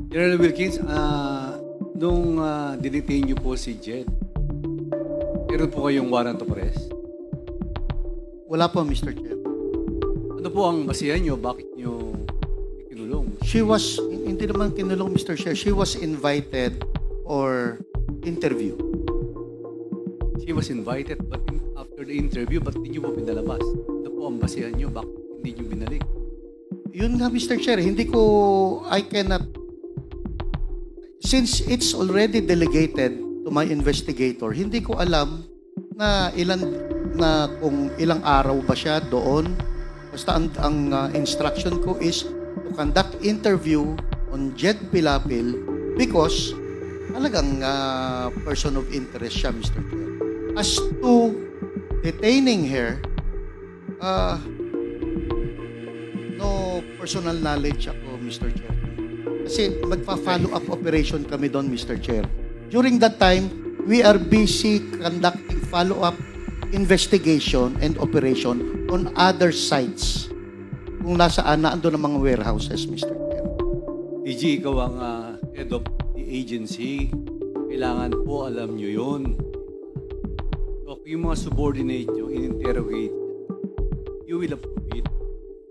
General Wilkins, nung dinetain niyo po si Jed, meron po kayong warrant of arrest? Wala po, Mr. Chair. Ano po ang basihan niyo? Bakit niyo kinulong? Hindi naman kinulong, Mr. Chair. She was invited or interview. She was invited, but after the interview, ba't hindi niyo po pinalabas? Ano po ang basihan niyo? Bakit hindi niyo binalik? Yun nga, Mr. Chair. I cannot, since it's already delegated to my investigator, hindi ko alam na kung ilang araw ba siya doon. Basta ang instruction ko is to conduct interview on Jed Pilapil because talagang person of interest siya, Mr. Chair. As to detaining her, no personal knowledge ako, Mr. Chair. Kasi magpa-follow up operation kami doon, Mr. Chair. During that time, we are busy conducting follow-up investigation and operation on other sites. Kung nasaan na ando ng mga warehouses, Mr. Chair. DG, ikaw ang head of the agency. Kailangan po alam niyo yun. So, kung yung mga subordinate niyo, in-interrogate, you will approve it.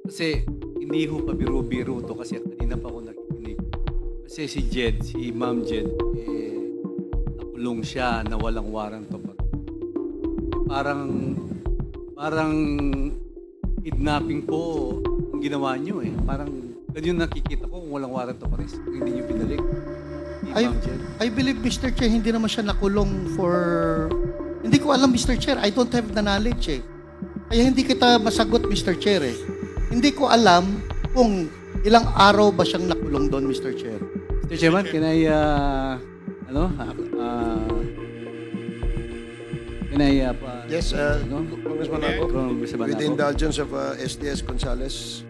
Kasi hindi ho pa biro-biro to kasi kanina pa ako nakikinig. Kasi si Jed, si Ma'am Jed, nakulong siya na walang warrant of arrest. Parang kidnapping po ang ginawa niyo eh. Parang ganyan nakikita ko kung walang warrant of arrest. Kung hindi niyo binalik. Ma'am Jed. I believe, Mr. Chair, hindi naman siya nakulong for... Hindi ko alam, Mr. Chair. I don't have the knowledge eh. Kaya hindi kita masagot, Mr. Chair eh. Hindi ko alam kung ilang araw ba siyang nakulong doon, Mr. Chair. Mr. Chairman, can I, Yes, Congressman Ako, Congressman with the Ako. indulgence of SDS Gonzales.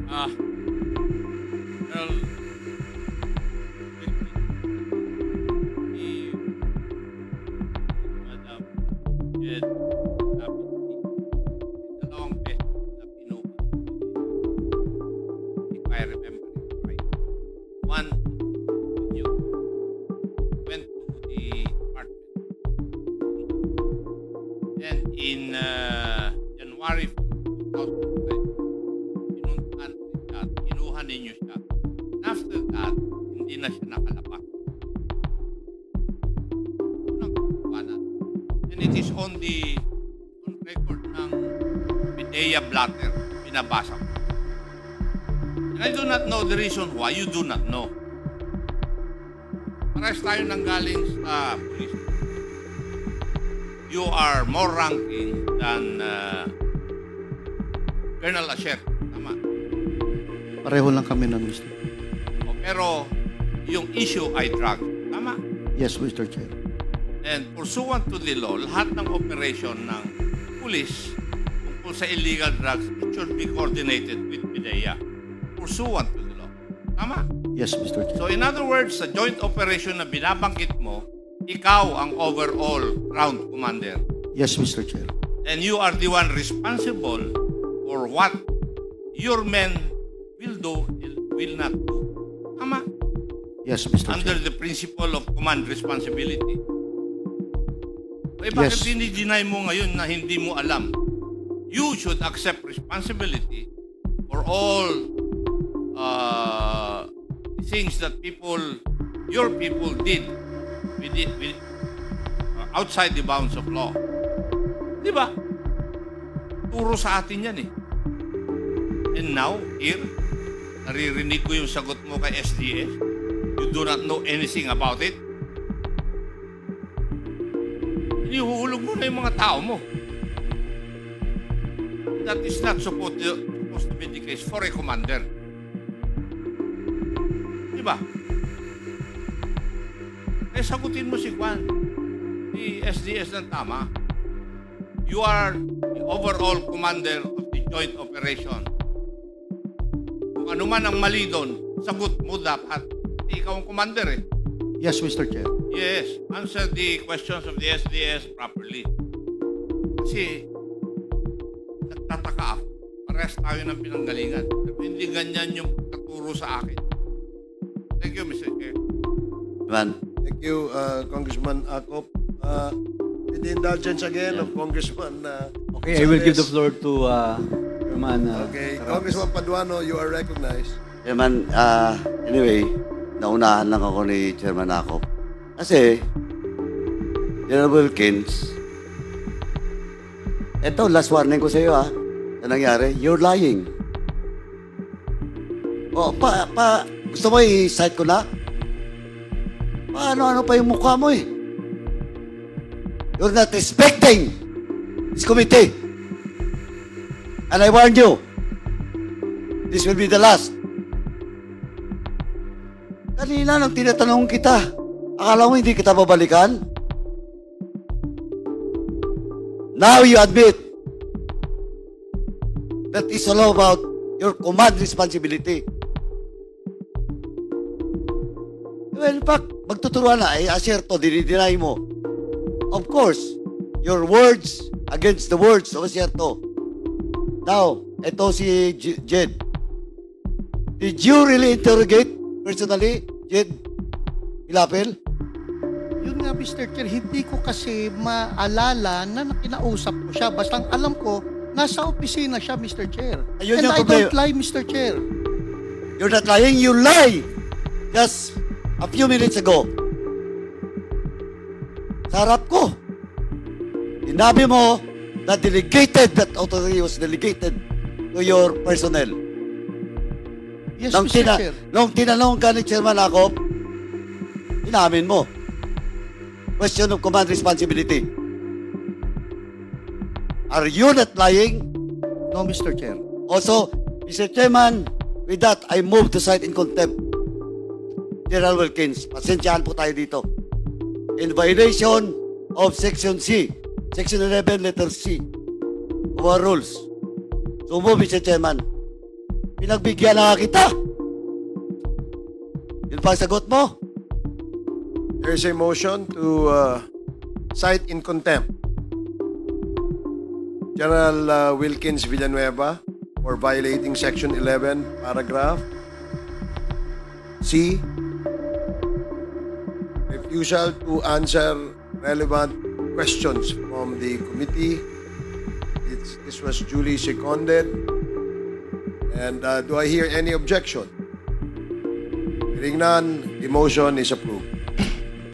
Well, Madam Jed, dalawang beses na pinuha. If I remember it right. One, when you went to the apartment. Then in January 4, 2005, pinuntahan ulit siya at kinuha ninyo siya. After that, hindi na siya nakalabas. Yun ang katuwanan. And it is on record ng Medea Blatter, binabasa ko. And I do not know the reason why. You do not know. Parehas tayo nanggaling sa police. You are more ranking than Colonel Asher. Tama. Pareho lang kami nun, Mr. Pero yung issue ay drug. Tama. Yes, Mr. Chair. And pursuant to the law, lahat ng operation ng police tungkol sa illegal drugs, it should be coordinated with PIDEA. Pursuant to the law. Tama. Yes, Mr. Chair. So in other words, sa joint operation na binabanggit mo, ikaw ang overall ground commander. Yes, Mr. Chair. And you are the one responsible for what your men will do and will not do. Tama? Yes, Mr. Under Chair. the principle of command responsibility. Eh, bakit Yes. dinideny mo ngayon na hindi mo alam? You should accept responsibility for all things that your people did outside the bounds of law. Di ba? Turo sa atin yan eh. And now, here, naririnig ko yung sagot mo kay SDS. You do not know anything about it. Inihuhulog mo na yung mga tao mo. That is not supposed to be the case for a commander. Di ba? Eh, sagutin mo si Juan, si SDS ng tama. You are the overall commander of the joint operation. Kung ano man ang mali doon, sagot mo dapat. Hindi ikaw ang commander eh. Yes, Mr. Chair. Yes, answer the questions of the SDS properly. Kasi, nagtataka ako. Parehas tayo ng pinanggalingan. Pero hindi ganyan yung katuro sa akin. Thank you, Mr. Chair. Man, Thank you, Congressman Akop. With the indulgence again of Congressman Okay, I will give the Gonzales. floor to Chairman. Okay, Caracas. Congressman Paduano, you are recognized. Chairman, anyway, naunahan lang ako ni Chairman Akop. Kasi, General Wilkins, eto, last warning ko sa iyo, na nangyari, you're lying. Gusto mo i-cite ko na? Paano-ano pa yung mukha mo eh? You're not respecting this committee. And I warn you, this will be the last. Kanina nang tinatanong kita, akala mo hindi kita babalikan? Now you admit that it's all about your command responsibility. Well, in fact, magtuturuan na, aserto, dinideny mo. Of course, your words against the words of aserto. Now, ito si Jed. Did you really interrogate personally, Jed Ilapel? Yun nga, Mr. Chair, hindi ko kasi maalala na kinausap ko siya. Basta ang alam ko, nasa opisina siya, Mr. Chair. Ayun And yung I problema. don't lie, Mr. Chair. You're not lying, you lie! Just a few minutes ago. Sa harap ko. Sinabi mo na that authority was delegated to your personnel. Yes, Mr. Chair. Nung tinanong ka ni Chairman Akop, inamin mo. Question of command responsibility. Are you not lying? No, Mr. Chair. Also, Mr. Chairman, with that, I move to cite in contempt General Wilkins. Pasensyahan po tayo dito. In violation of Section C, Section 11, letter C, of our rules. So move, Mr. Chairman. Pinagbigyan na kita. Yun pa ang sagot mo? There is a motion to cite in contempt General Wilkins Villanueva for violating Section 11, paragraph C, refusal to answer relevant questions from the committee. This was duly seconded. And do I hear any objection? Hearing none, the motion is approved.